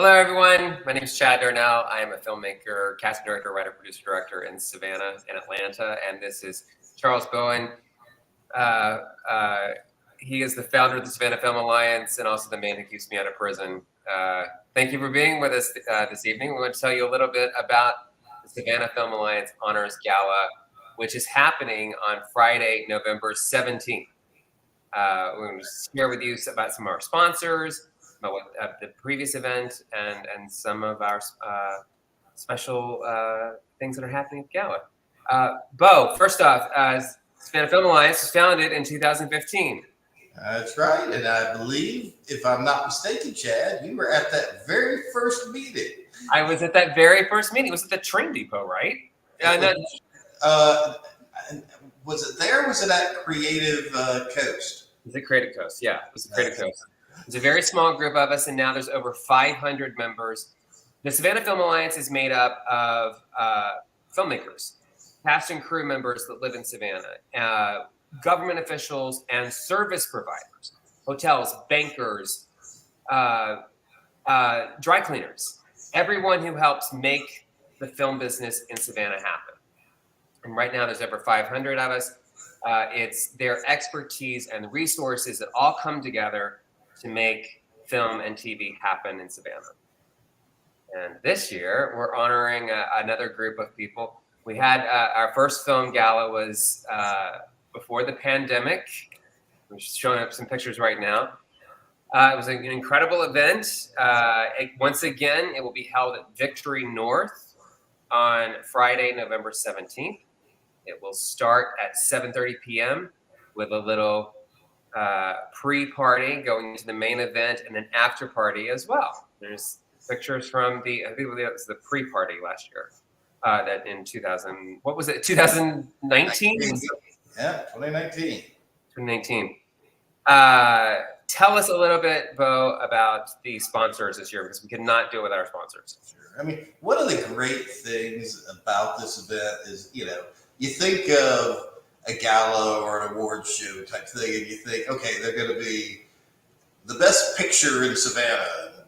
Hello, everyone. My name is Chad Darnell. I am a filmmaker, casting director, writer, producer, director in Savannah and Atlanta. And this is Charles Bowen. He is the founder of the Savannah Film Alliance and also the man who keeps me out of prison. Thank you for being with us this evening. We're going to tell you a little bit about the Savannah Film Alliance Honors Gala, which is happening on Friday, November 17th. We're going to share with you about some of our sponsors, about what, the previous event, and some of our special things that are happening at Gala. Bo, first off, Savannah Film Alliance was founded in 2015. That's right, and I believe, if I'm not mistaken, Chad, you were at that very first meeting. I was at that very first meeting. It was at the Train Depot, right? Was it there? Or was it at Creative Coast? It was at Creative Coast, yeah. It was at Creative Coast. It's a very small group of us, and now there's over 500 members. The Savannah Film Alliance is made up of filmmakers, cast and crew members that live in Savannah, government officials, and service providers, hotels, bankers, dry cleaners, everyone who helps make the film business in Savannah happen. And right now there's over 500 of us. It's their expertise and resources that all come together to make film and TV happen in Savannah. And this year, we're honoring another group of people. We had our first film gala was before the pandemic. I'm just showing up some pictures right now. It was an incredible event. Once again, it will be held at Victory North on Friday, November 17th. It will start at 7:30 p.m. with a little pre-party going into the main event and an after party as well. There's pictures from I think it was the pre-party last year. That in 2000, what was it? 2019? Yeah, 2019. 2019. Tell us a little bit, Bo, about the sponsors this year, because we could not do it without our sponsors. Sure. I mean, one of the great things about this event is, you think of a gala or an awards show type thing, and you think, okay, they're going to be the best picture in Savannah.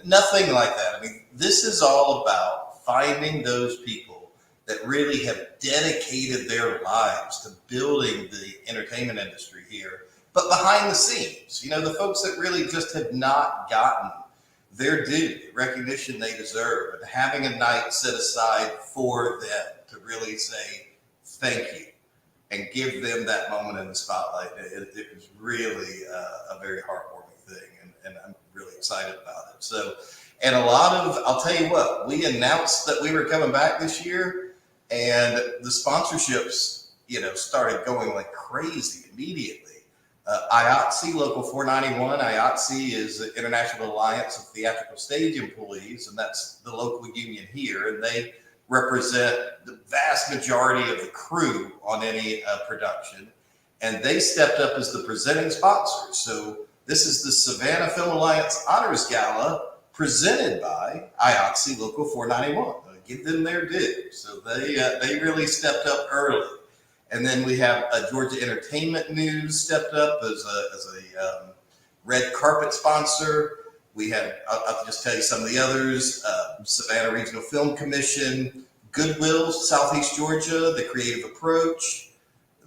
Nothing like that. I mean, this is all about finding those people that really have dedicated their lives to building the entertainment industry here, but behind the scenes, the folks that really just have not gotten their due, the recognition they deserve, and having a night set aside for them to really say thank you and give them that moment in the spotlight. It was really a very heartwarming thing, and I'm really excited about it. So, and I'll tell you what, we announced that we were coming back this year, and the sponsorships, started going like crazy immediately. I.A.T.S.E, Local 491. I.A.T.S.E is the International Alliance of Theatrical Stage Employees, and that's the local union here, and they represent the vast majority of the crew on any production, and they stepped up as the presenting sponsors. So this is the Savannah Film Alliance Honors Gala presented by I.A.T.S.E Local 491. Give them their due. So they really stepped up early. And then we have Georgia Entertainment News stepped up as a red carpet sponsor. We have, I'll just tell you some of the others, Savannah Regional Film Commission, Goodwill, Southeast Georgia, The Creative Approach,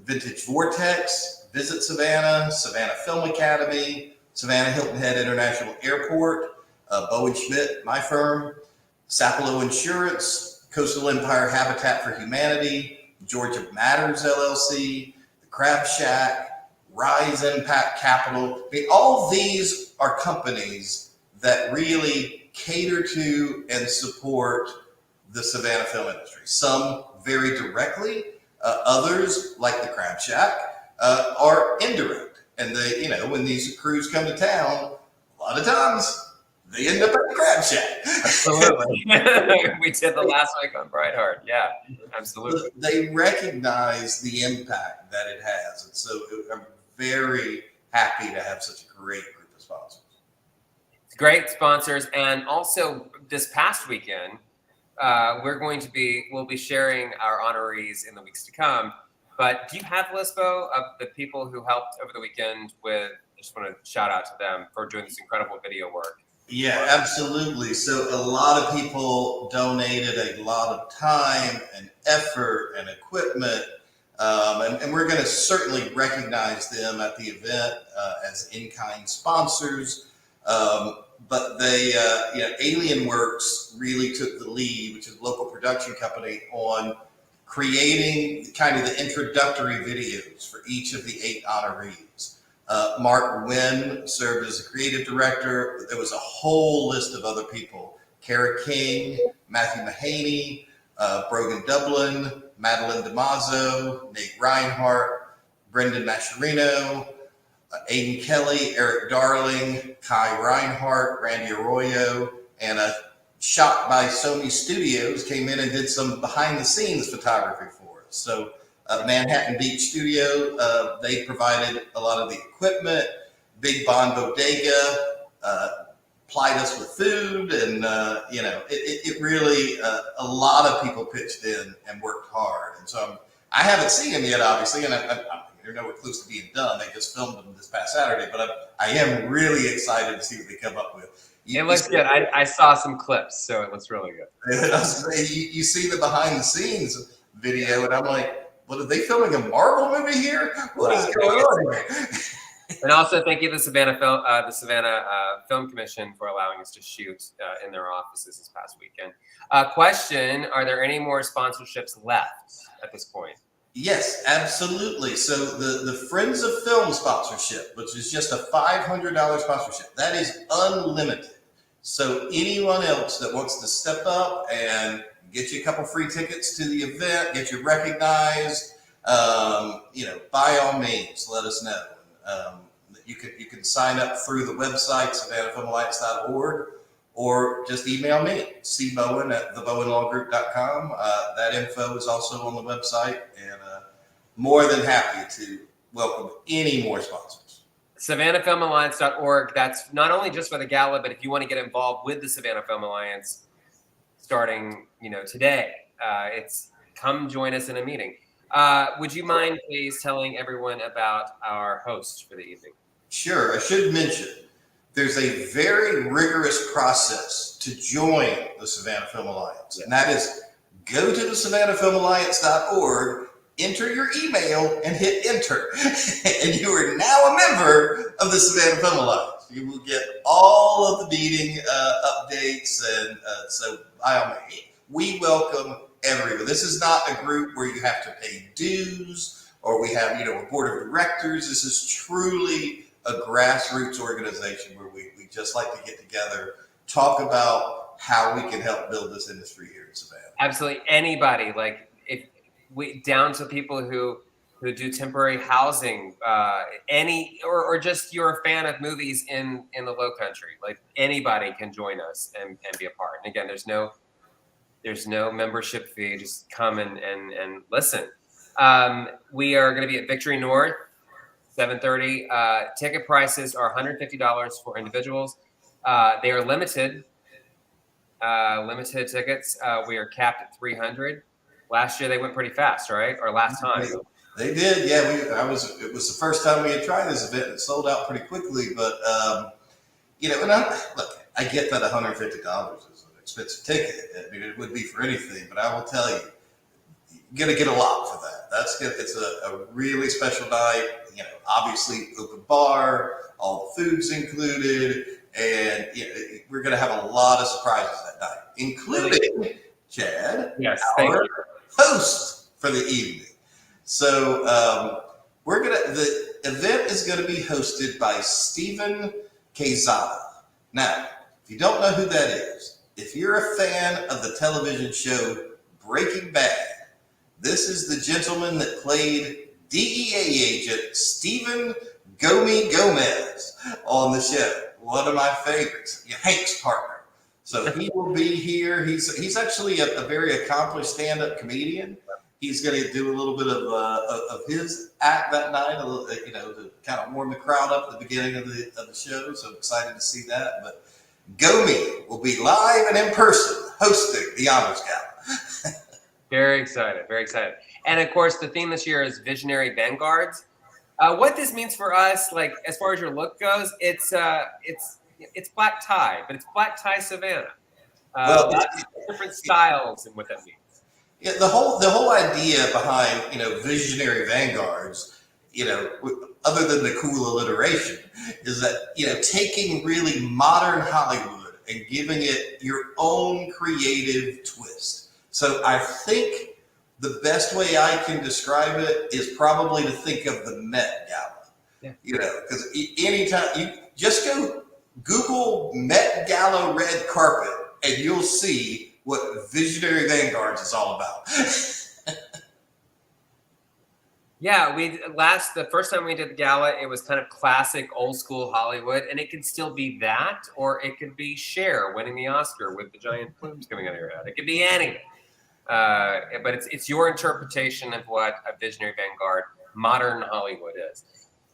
Vintage Vortex, Visit Savannah, Savannah Film Academy, Savannah Hilton Head International Airport, Bowen Schmidt, my firm, Sapelo Insurance, Coastal Empire Habitat for Humanity, Georgia Matters LLC, The Crab Shack, Rise Impact Capital. I mean, all these are companies that really cater to and support the Savannah film industry. Some very directly, others like the Crab Shack are indirect. And they, when these crews come to town, a lot of times they end up at the Crab Shack. Absolutely. We did the last week on Brightheart. Yeah, absolutely. They recognize the impact that it has. And so I'm very happy to have such a great group of sponsors. Great sponsors. And also this past weekend, we'll be sharing our honorees in the weeks to come. But do you have a list, Bo, of the people who helped over the weekend with, I just want to shout out to them for doing this incredible video work? Yeah, absolutely. So a lot of people donated a lot of time and effort and equipment, and we're going to certainly recognize them at the event as in-kind sponsors. But Alien Works really took the lead, which is a local production company, on creating kind of the introductory videos for each of the 8 honorees. Mark Wynn served as a creative director. There was a whole list of other people: Kara King, Matthew Mahaney, Brogan Dublin, Madeline DeMazzo, Nate Reinhardt, Brendan Mascherino, Aiden Kelly, Eric Darling, Kai Reinhardt, Randy Arroyo, and a shot by Sony Studios came in and did some behind the scenes photography for us. So Manhattan Beach Studio, they provided a lot of the equipment. Big Bond Bodega plied us with food, and it really a lot of people pitched in and worked hard. And so I haven't seen them yet, obviously, and they're nowhere close to being done. They just filmed them this past Saturday, but I am really excited to see what they come up with. It looks good. I saw some clips, so it looks really good. You see the behind the scenes video, and I'm like, what, are they filming a Marvel movie here? What is going on here? And also, thank you to the Savannah Film Commission for allowing us to shoot in their offices this past weekend. Question: are there any more sponsorships left at this point? Yes, absolutely. So the Friends of Film sponsorship, which is just a $500 sponsorship, that is unlimited. So anyone else that wants to step up and get you a couple free tickets to the event, get you recognized, by all means, let us know. You can sign up through the website, savannahfilmalliance.org, or just email me, cbowen@thebowenlawgroup.com. That info is also on the website, and more than happy to welcome any more sponsors. SavannahFilmAlliance.org. That's not only just for the gala, but if you want to get involved with the Savannah Film Alliance, starting today, it's come join us in a meeting. Would you mind please telling everyone about our host for the evening? Sure. I should mention there's a very rigorous process to join the Savannah Film Alliance, and that is go to the SavannahFilmAlliance.org, enter your email, and hit enter, and you are now a member of the Savannah Film Alliance. You will get all of the meeting updates, and so by all means, we welcome everyone. This is not a group where you have to pay dues, or we have a board of directors. This is truly a grassroots organization where we just like to get together, talk about how we can help build this industry here in Savannah. Absolutely. Anybody, like if we down to people who do temporary housing, or just you're a fan of movies in the Low Country, like anybody can join us and be a part. And again, there's no membership fee. Just come and listen. We are going to be at Victory North, 7:30. Ticket prices are $150 for individuals. They are limited tickets. We are capped at 300. Last year they went pretty fast, right? Or last time. They did, yeah. It was the first time we had tried this event. It sold out pretty quickly, but and I get that $150 is an expensive ticket. I mean, it would be for anything, but I will tell you, you're gonna get a lot for that. It's a really special night. Obviously open bar, all the food's included, and we're gonna have a lot of surprises that night, including Chad, our host for the evening. So the event is going to be hosted by Steven Quezada. Now, if you don't know who that is, if you're a fan of the television show Breaking Bad, this is the gentleman that played DEA Agent Steven Gomie Gomez on the show. One of my favorites, Hank's partner. So he will be here. He's actually a very accomplished stand-up comedian. He's going to do a little bit of his act that night, to kind of warm the crowd up at the beginning of the show. So I'm excited to see that. But Gomie will be live and in person hosting the Honors Gala. Very excited, very excited. And of course, the theme this year is Visionary Vanguards. What this means for us, like as far as your look goes, it's it's black tie, but it's black tie Savannah. Well, Lots of different styles and what that means. yeah, the whole idea behind visionary vanguards, other than the cool alliteration, is that taking really modern Hollywood and giving it your own creative twist. So I think the best way I can describe it is probably to think of the Met Gala. Yeah. Because anytime you just go Google Met Gala red carpet and you'll see what Visionary Vanguards is all about. Yeah, the first time we did the gala, it was kind of classic old school Hollywood, and it could still be that, or it could be Cher winning the Oscar with the giant plumes coming out of your head. It could be anything. But it's your interpretation of what a visionary vanguard modern Hollywood is.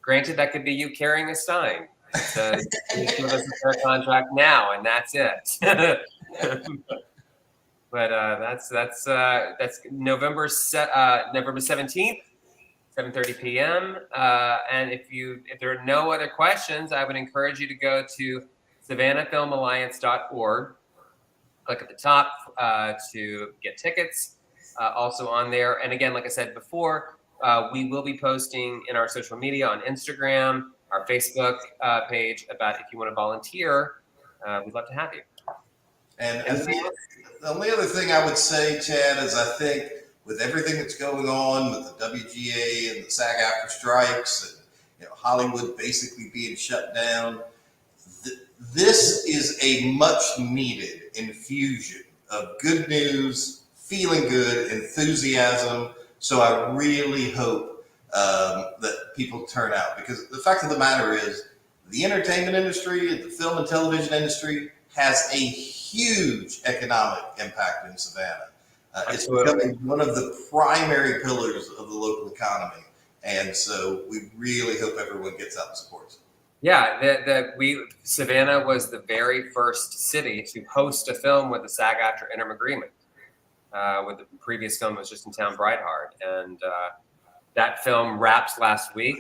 Granted, that could be you carrying a sign that says, "Please give us a fair contract now," and that's it. But that's November 17th. 7:30 p.m. And if there are no other questions, I would encourage you to go to savannahfilmalliance.org. Click at the top to get tickets. Also on there, and again, like I said before, we will be posting in our social media on Instagram, our Facebook page about if you want to volunteer. We'd love to have you. And the only other thing I would say, Chad, is I think with everything that's going on with the WGA and the SAG-AFTRA strikes and Hollywood basically being shut down, this is a much needed infusion of good news, feeling good, enthusiasm. So I really hope that people turn out, because the fact of the matter is the entertainment industry and the film and television industry has a huge economic impact in Savannah. It's becoming one of the primary pillars of the local economy. And so we really hope everyone gets out and supports it. Yeah, Savannah was the very first city to host a film with the SAG-AFTRA interim agreement. With the previous film was Just in Town, Brightheart. And that film wraps last week.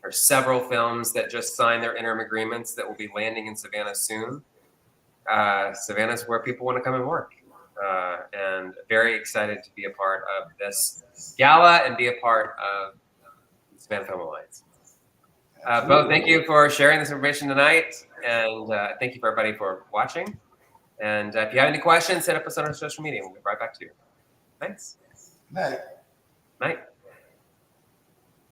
There are several films that just signed their interim agreements that will be landing in Savannah soon. Savannah's where people want to come and work. And very excited to be a part of this gala and be a part of the Savannah Film Alliance. Bo, thank you for sharing this information tonight, and thank you for everybody for watching. And if you have any questions, hit up us on our social media. We'll get right back to you. Thanks. Night. Night.